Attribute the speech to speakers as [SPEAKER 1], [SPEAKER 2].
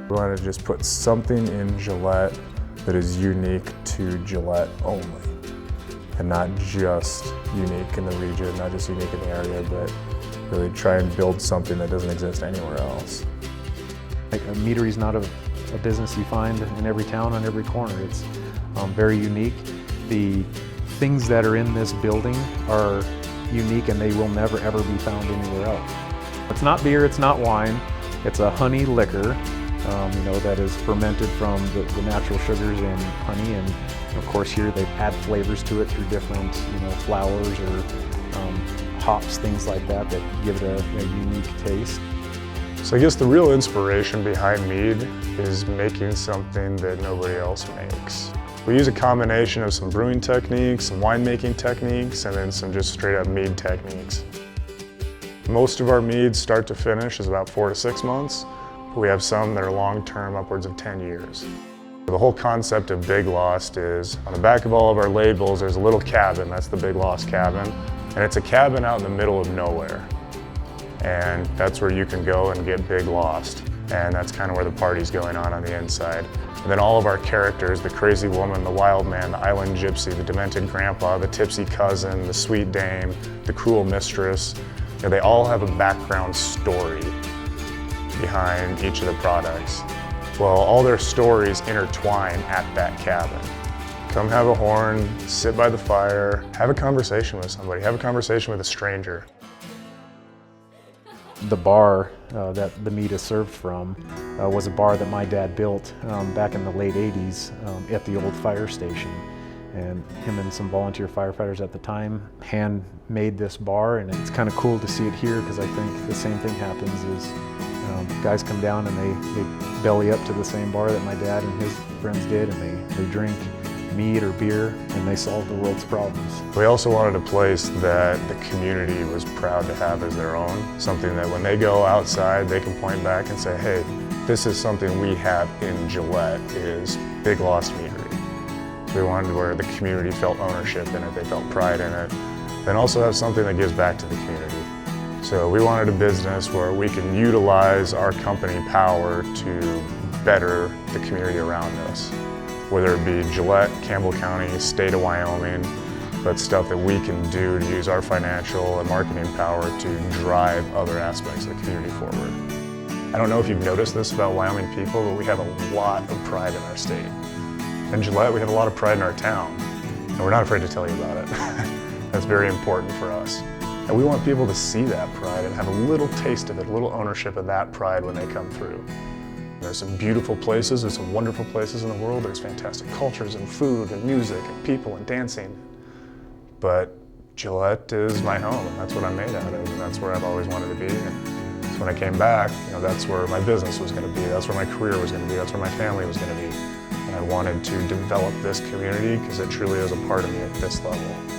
[SPEAKER 1] We wanted to just put something in Gillette that is unique to Gillette only, and not just unique in the region, not just unique in the area, but really try and build something that doesn't exist anywhere else.
[SPEAKER 2] A meadery is not a business you find in every town on every corner. It's very unique. The things that are in this building are unique and they will never ever be found anywhere else. It's not beer, it's not wine, it's a honey liquor that is fermented from the natural sugars in honey, and of course here they add flavors to it through different flowers or hops, things like that give it a unique taste.
[SPEAKER 1] So I guess the real inspiration behind mead is making something that nobody else makes. We use a combination of some brewing techniques, some winemaking techniques, and then some just straight up mead techniques. Most of our meads start to finish is about 4 to 6 months. But we have some that are long-term, upwards of 10 years. The whole concept of Big Lost is, on the back of all of our labels, there's a little cabin, that's the Big Lost cabin. And it's a cabin out in the middle of nowhere. And that's where you can go and get Big Lost. And that's kind of where the party's going on the inside. And then all of our characters, the crazy woman, the wild man, the island gypsy, the demented grandpa, the tipsy cousin, the sweet dame, the cruel mistress, they all have a background story behind each of the products. Well, all their stories intertwine at that cabin. Come have a horn, sit by the fire, have a conversation with somebody, have a conversation with a stranger.
[SPEAKER 2] The bar that the mead is served from was a bar that my dad built back in the late 80s at the old fire station. And him and some volunteer firefighters at the time hand-made this bar, and it's kind of cool to see it here because I think the same thing happens is guys come down and they belly up to the same bar that my dad and his friends did, and they drink mead or beer and they solve the world's problems.
[SPEAKER 1] We also wanted a place that the community was proud to have as their own, something that when they go outside they can point back and say, hey, this is something we have in Gillette, is BigLostMeadery. We wanted where the community felt ownership in it, they felt pride in it, then also have something that gives back to the community. So we wanted a business where we can utilize our company power to better the community around us, whether it be Gillette, Campbell County, state of Wyoming, but stuff that we can do to use our financial and marketing power to drive other aspects of the community forward. I don't know if you've noticed this about Wyoming people, but we have a lot of pride in our state. In Gillette, we have a lot of pride in our town, and we're not afraid to tell you about it. That's very important for us. And we want people to see that pride and have a little taste of it, a little ownership of that pride when they come through. There's some beautiful places, there's some wonderful places in the world, there's fantastic cultures and food and music and people and dancing. But Gillette is my home, and that's what I'm made out of, and that's where I've always wanted to be. And so when I came back, that's where my business was going to be, that's where my career was going to be, that's where my family was going to be. And I wanted to develop this community because it truly is a part of me at this level.